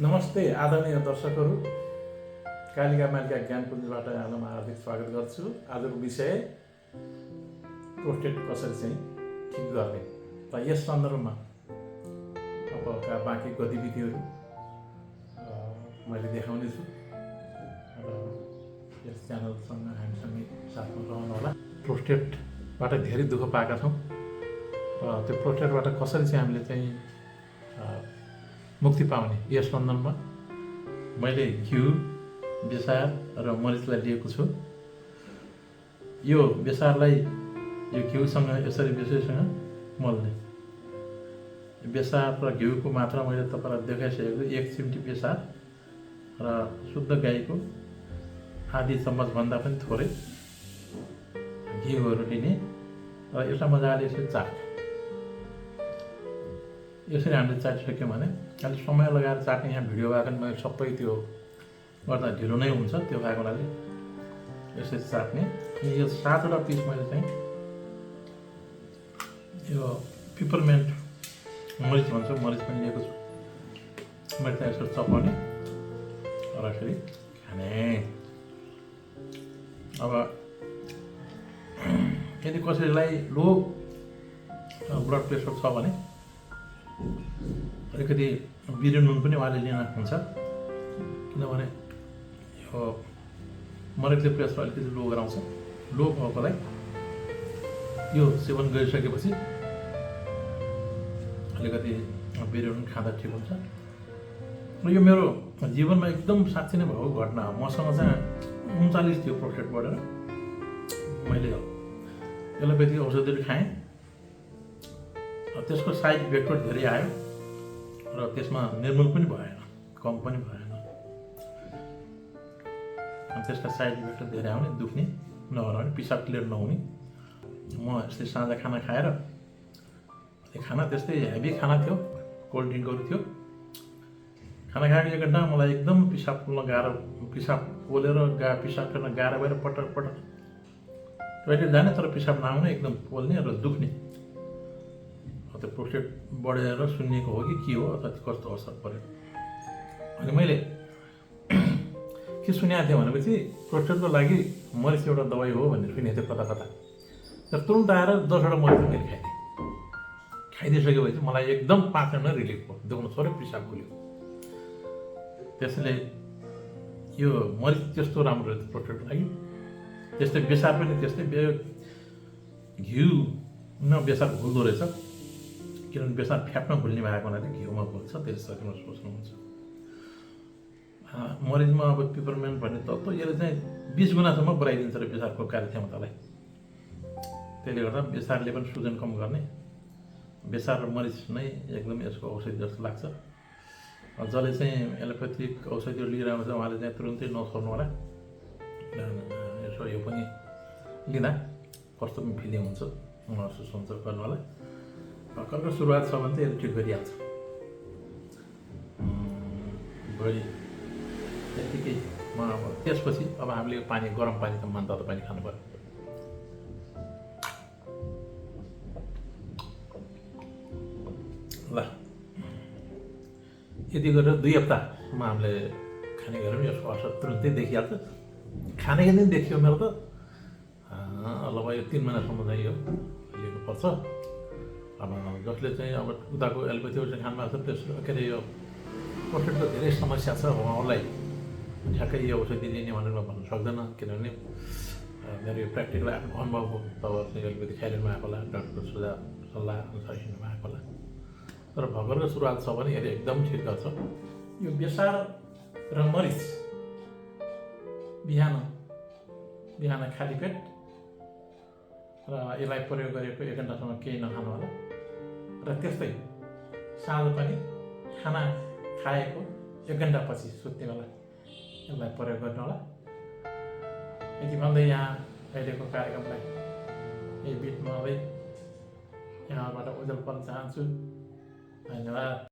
नमस्ते आदरणीय दर्शकहरू, कालिका मालिका ज्ञानपुञ्जबाट यहाँलाई हार्दिक स्वागत गर्छु। आजको विषय प्रोस्टेट कसरी चाहिँ ठिक गर्ने र यस सन्दर्भमा अबका बाँकी गतिविधिहरू मैले देखाउने छु र यस च्यानलसँग हामीसँगै साथमा रहनुहोला। प्रोस्टेटबाट धेरै दुःख पाएका छौँ र त्यो प्रोस्टेटबाट कसरी चाहिँ हामीले चाहिँ मुक्ति पाउने यस सन्दर्भमा मैले घिउ, बेसार र मरिचलाई लिएको छु। यो बेसारलाई यो घिउसँग यसरी बेसैसँग मोल्ने। बेसार र घिउको मात्रा मैले तपाईँलाई देखाइसकेको। 1 चिम्टी बेसार र शुद्ध गाईको आधी चम्मचभन्दा पनि थोरै घिउहरू लिने र यसलाई मजाले यसरी चाट्ने। यसरी हामीले चाटिसक्यौँ भने अहिले समय लगाएर चाट्ने यहाँ भिडियो भएको मैले सबै त्यो गर्दा ढिलो नै हुन्छ, त्यो भएको हुनाले यसरी चाट्ने। अनि यो 7वटा पिस मैले चाहिँ यो पिपरमेन्ट मरिच भन्छ, मरिच पनि लिएको छु। मैले चाहिँ यसरी चपाउने र यसरी खाने। अब यदि कसैलाई लो ब्लड प्रेसर छ भने अलिकति बिरे नुन पनि उहाँले लिन हुन्छ, किनभने यो मरिचले प्रेसर अलिकति लो गराउँछ। लो भएकोलाई यो सेवन गरिसकेपछि अलिकति बिरे नुन खाँदा ठिक हुन्छ। र यो मेरो जीवनमा एकदम साँच्चै नै भएको घटना हो। मसँग चाहिँ 39 थियो प्रोस्टेट बढेर। मैले एलोपेथी औषधिहरू खाएँ, त्यसको साइड इफेक्टहरू धेरै आयो र त्यसमा निर्मूल पनि भएन, कम पनि भएन। अनि त्यसका साइड इफेक्टहरू धेरै आउने, दुख्ने, नहराउने, पिसाब क्लियर नहुने। म यस्तै साँझ खाना खाएर, खाना त्यस्तै हेभी खाना थियो, कोल्ड ड्रिङ्कहरू थियो। खाना खाएको 1 घन्टा मलाई एकदम पिसाब पोल्न गाह्रो, पिसाब पोलेर पिसाब फेर्न गाह्रो भएर पटक पटक टोइलेट जाने तर पिसाब नआउने, एकदम पोल्ने र दुख्ने। त्यो प्रोस्टेट बढेर सुन्निएको हो कि के हो अथवा कस्तो असर पर्यो। अनि मैले के सुनेको थिएँ भनेपछि प्रोस्टेटको लागि मरिच एउटा दबाई हो भनेर सुनेको थिएँ कता कता। तर तुरुन्त आएर 10वटा मरिच मैले खाइदिएँ। खाइदिइसकेपछि मलाई एकदम 5 मिनटमा रिलिफ भयो, दुख्नु छोड्यो, पिसाब खुल्यो। त्यसैले यो मरिच त्यस्तो राम्रो रहेछ प्रोस्टेटको लागि। त्यस्तै बेसार पनि त्यस्तै, घिउ न बेसार घुल्दो रहेछ, किनभने बेसार फ्याट्न घुल्ने भएको हुनाले घिउमा घुल्छ, त्यसरी सोच्नुहुन्छ। मरिचमा अब पिपरमेन्ट भन्ने तत्त्व यसले चाहिँ 20 गुणासम्म बढाइदिन्छ र बेसारको कार्यक्षमतालाई। त्यसले गर्दा बेसारले पनि सुजन कम गर्ने। बेसार र मरिच नै एकदम यसको औषधि जस्तो लाग्छ। जसले चाहिँ एलोपेथिक औषधिहरू लिइरहेको छ उहाँले चाहिँ तुरुन्तै नछोड्नु होला। यसो यो पनि लिँदा कस्तो पनि फिलिङ हुन्छ, महसुस हुन्छ गर्नु होला। भर्खरको सुरुवात छ भने चाहिँ यसले ठिक गरिहाल्छ। भोलि त्यत्तिकै अब त्यसपछि अब हामीले यो पानी, गरम पानी त मनतातो पानी खानु पर्यो। ल, यति गरेर 2 हप्तामा हामीले खाने गऱ्यौँ, यसको असर तुरुन्तै देखिहाल्छ। खानेको दिन देखियो मेरो त। ल यो 3 महिनासम्म चाहिँ यो लिनुपर्छ। अब जसले चाहिँ अब उताको एलोपेथी औषधि खानु भएको छ, त्यसको के अरे यो प्रोस्टेटको धेरै समस्या छ, उहाँलाई ठ्याक्कै यो औषधि लिने भनेर म भन्नु सक्दैन, किनभने मेरो यो प्र्याक्टिकल आफ्नो अनुभव हो। तब एलोपेथी खाइरहनु भएको होला, डक्टरको सुझाव सल्लाह अनुसार हिँड्नु भएको होला। तर भर्खरको सुरुवात छ भने यसले एकदम ठिक गर्छ। यो बेसार र मरिच बिहान खाली पेट र यसलाई प्रयोग गरेको 1 घन्टासम्म केही नखानु होला। र त्यस्तै साँझ पनि खाना खाएको 1 घन्टापछि सुत्ने बेला यसलाई प्रयोग गर्नु होला। यति भन्दै यहाँ अहिलेको कार्यक्रमलाई यही बिटमा यहाँबाट ओझेल पर्न चाहन्छु। धन्यवाद।